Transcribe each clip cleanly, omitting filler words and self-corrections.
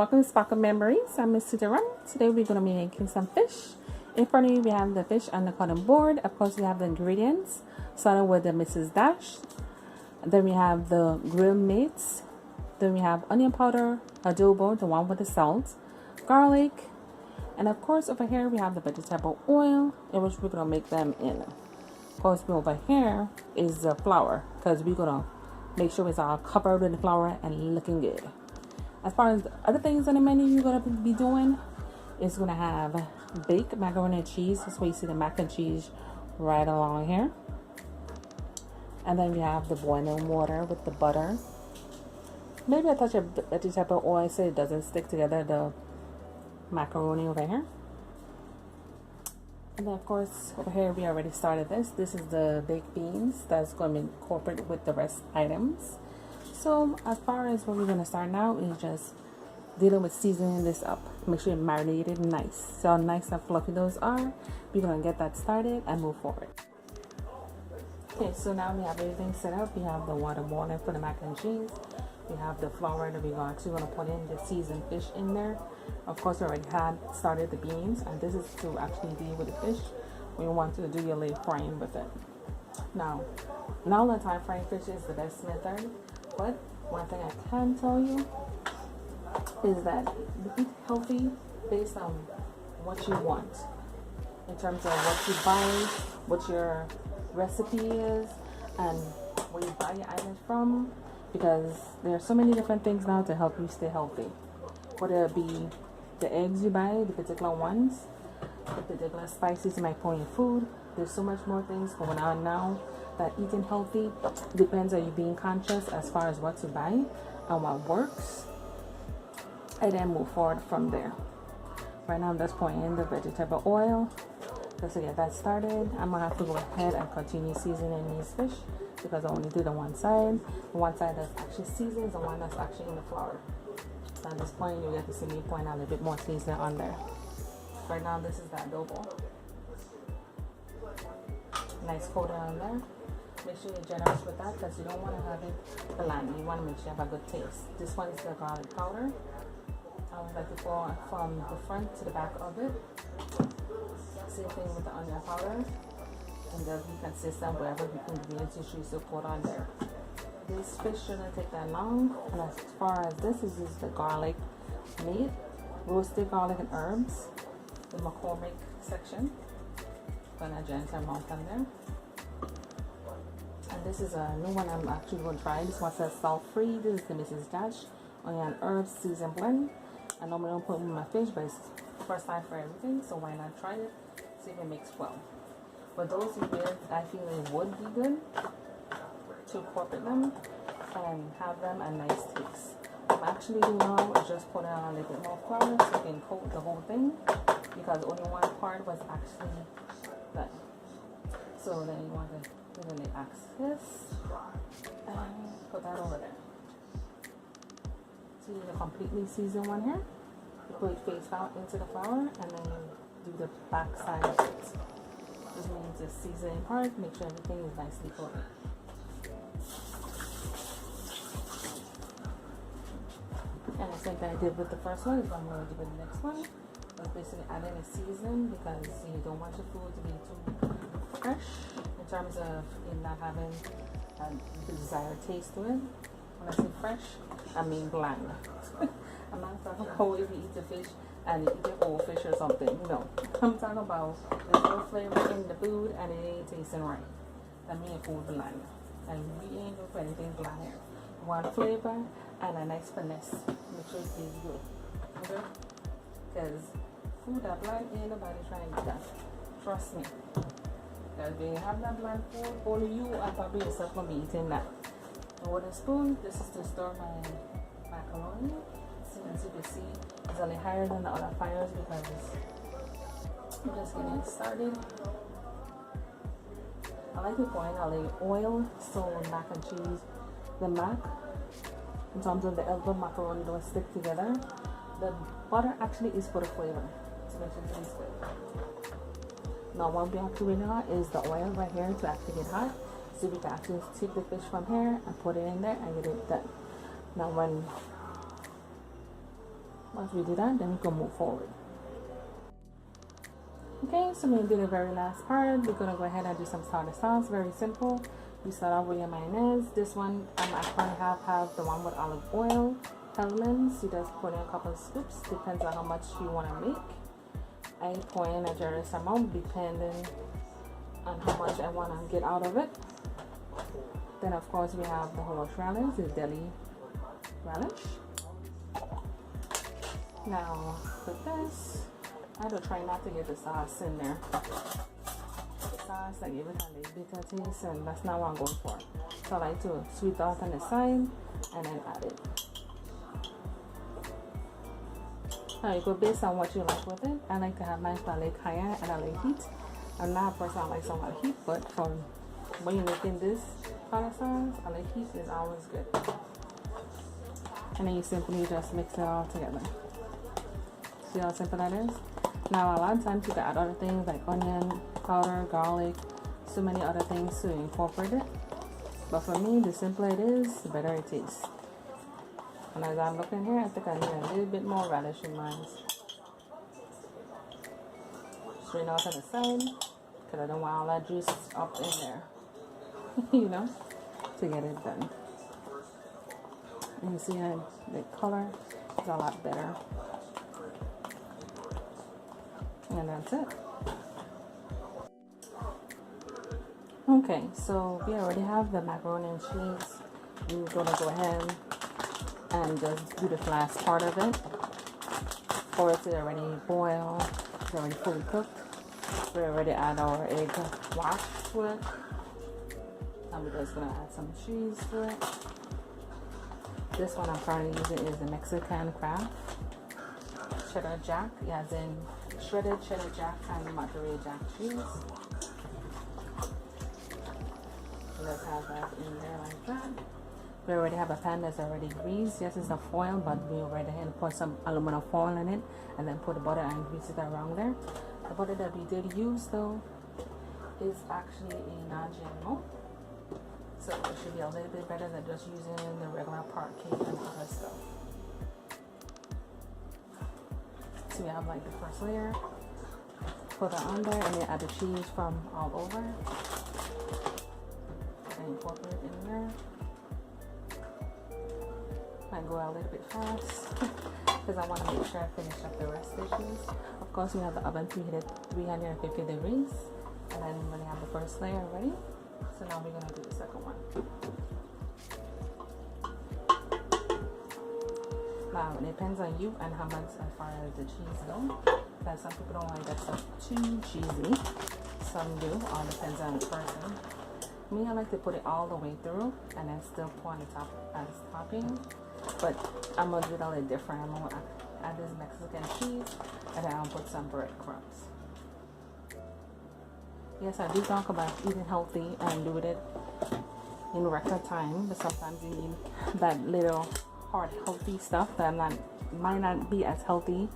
welcome to Sparkle Memories. I'm Miss Ram. Today we're going to be making some fish. In front of you we have the fish on the cutting board. Of course we have the ingredients, starting with the Mrs. Dash. Then we have the grilled meats. Then we have onion powder, adobo, the one with the salt, garlic, and of course over here we have the vegetable oil in which we're going to make them in. Of course over here is the flour because we're going to make sure it's all covered in the flour and looking good. As far as the other things on the menu you're going to be doing, it's going to have baked macaroni and cheese. That's why you see the mac and cheese right along here. And then we have the boiling water with the butter. Maybe a touch of vegetable oil so it doesn't stick together, the macaroni over here. And then of course over here we already started this. This is the baked beans that's going to be incorporated with the rest items. So as far as what we're going to start now is just dealing with seasoning this up. Make sure you marinate it nice. So how nice and fluffy those are. We're going to get that started and move forward. Okay, so now we have everything set up. We have the water boiling for the mac and cheese. We have the flour that we're going to put in the seasoned fish in there. Of course, we already had started the beans, and this is to actually deal with the fish. We want to do your late frying with it. Now all the time frying fish is the best method, but one thing I can tell you is that you eat healthy based on what you want in terms of what you buy, what your recipe is, and where you buy your items from, because there are so many different things now to help you stay healthy. Whether it be the eggs you buy, the particular ones, the particular spices you might put in your food. There's so much more things going on now that eating healthy depends on you being conscious as far as what to buy and what works, and then move forward from there. Right now I'm just pouring in the vegetable oil just to get that started. I'm gonna have to go ahead and continue seasoning these fish because I only did on one side. The one side that's actually seasoned is the one that's actually in the flour. So at this point you get to see me pouring out a little bit more seasoning on there. Right now this is the adobo. Nice coating on there. Make sure you're generous with that because you don't want to have it bland. You want to make sure you have a good taste. This one is the garlic powder. I would like to pour from the front to the back of it. Same thing with the onion powder. And they'll be consistent wherever the ingredients you choose to put on there. This fish shouldn't take that long. And as far as this is the garlic meat, roasted garlic and herbs, the McCormick section. Gonna gentle amount on there. And this is a new one I'm actually going to try. This one says salt free. This is the Mrs. Dash onion herbs season blend. I normally don't put them in my fish, but it's first time for everything, so why not try it? See if it makes well. For those ingredients, I feel it would be good to incorporate them and have them a nice taste. What I'm actually doing now is just putting on a little bit more flour so you can coat the whole thing, because only one part was actually done. So then you want to really access and put that over there. So you need a completely seasoned one here. You put it face out into the flour and then you do the back side of it. This means the seasoning part, make sure everything is nicely coated. And the same thing I did with the first one is what I'm going to do with the next one. But basically adding a season because you don't want your food to be too fresh in terms of it not having a desired taste to it. When I say fresh, I mean bland. I'm not talking about if you eat the fish and you eat a whole fish or something. No, I'm talking about there's no flavor in the food and it ain't tasting right. That means food bland. And we ain't going for anything bland here. We want flavor and a nice finesse. Make sure it tastes good. Okay? Because food that bland ain't nobody trying to do that. Trust me. Because when you have that bland food, only you and probably yourself going to be eating that. And with a spoon, this is to stir my macaroni. So as you can see, it's a little higher than the other fires because I'm just getting it started. I like to pour in a little oil so mac and cheese, the mac, in terms of the elbow macaroni don't stick together. The butter actually is for the flavor to make sure it tastes good. Now what we actually got is the oil right here to actually get hot. So we can actually take the fish from here and put it in there and get it done. Now when Once we do that, then we can move forward. Okay, so we do the very last part. We're gonna go ahead and do some tartar sauce. Very simple. You start off with your mayonnaise. This one, I currently have the one with olive oil. Elements, you just put in a couple of scoops. Depends on how much you want to make. I pour in a generous amount depending on how much I want to get out of it. Then of course we have the horseradish, the deli relish. Now with this, I had to try not to get the sauce in there. The sauce, I give it a little bitter taste, and that's not what I'm going for. So I like to sweet out on the side and then add it. Now you go based on what you like with it. I like to have my palate higher and I like heat. I'm not a person that likes so much heat, but for when you're making this tartar sauce, I like heat is always good. And then you simply just mix it all together. See how simple that is? Now a lot of times you can add other things like onion powder, garlic, so many other things to incorporate it. But for me, the simpler it is, the better it tastes. And as I'm looking here, I think I need a little bit more relish in mine. Strain out on the side, because I don't want all that juice up in there, you know, to get it done. And you see the color is a lot better. And that's it. Okay, so we already have the macaroni and cheese. We're gonna go ahead and just do the last part of it. For it to already boil, it's already fully cooked. We already add our egg wash to it. And we're just gonna add some cheese to it. This one I'm currently using is the Mexican crab cheddar jack, as in shredded cheddar jack and Monterey Jack cheese. Let's have that in there like that. We already have a pan that's already greased. Yes, it's a foil, but we already put some aluminum foil in it and then put the butter and grease it around there. The butter that we did use though is actually a non-GMO, so it should be a little bit better than just using the regular parquet and other stuff. So we have like the first layer, put that on there, and then add the cheese from all over. Incorporate it in there. I go a little bit fast because I want to make sure I finish up the rest dishes. Of course, we have the oven preheated 350 degrees, and then we're gonna have the first layer ready. So now we're gonna do the second one. Now it depends on you and how much as far as the cheese goes. Because some people don't like that stuff too cheesy. Some do. All depends on the person. Me, I like to put it all the way through and then still pour on the top as topping. But I'm gonna do it a little different. I'm gonna add this Mexican cheese and then I'll put some breadcrumbs. Yes, I do talk about eating healthy and doing it in record time, but sometimes you need that little hard healthy stuff that might not be as healthy,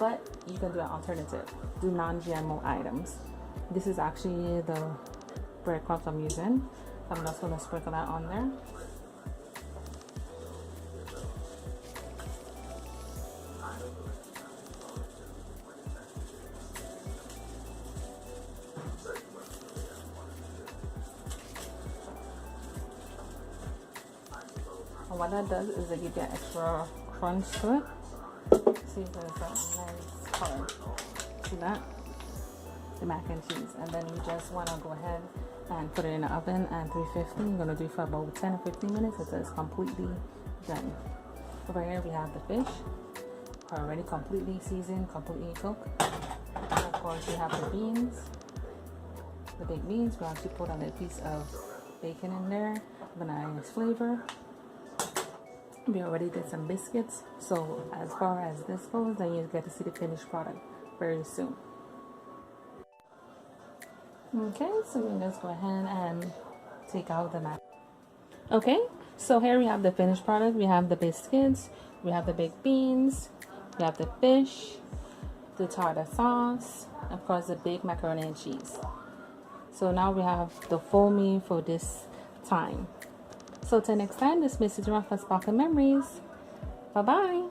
but you can do an alternative. Do non-GMO items. This is actually the breadcrumbs I'm using. So I'm just going to sprinkle that on there. And what that does is it gives you an extra crunch to it. See, there's a nice color. See that? The mac and cheese. And then you just want to go ahead and put it in the oven at 350. You're going to do it for about 10 or 15 minutes until it's completely done. Over here we have the fish. Already completely seasoned, completely cooked. And of course we have the beans. The baked beans. We actually put a little piece of bacon in there. Nice flavor. We already did some biscuits. So as far as this goes, then you get to see the finished product very soon. Okay, so we just go ahead and take out the mac. Okay, so here we have the finished product. We have the biscuits, we have the baked beans, we have the fish, the tartar sauce, of course the baked macaroni and cheese. So now we have the full meal for this time. So till next time, this is Mrs. Rafa's Sparkling Memories. Bye bye.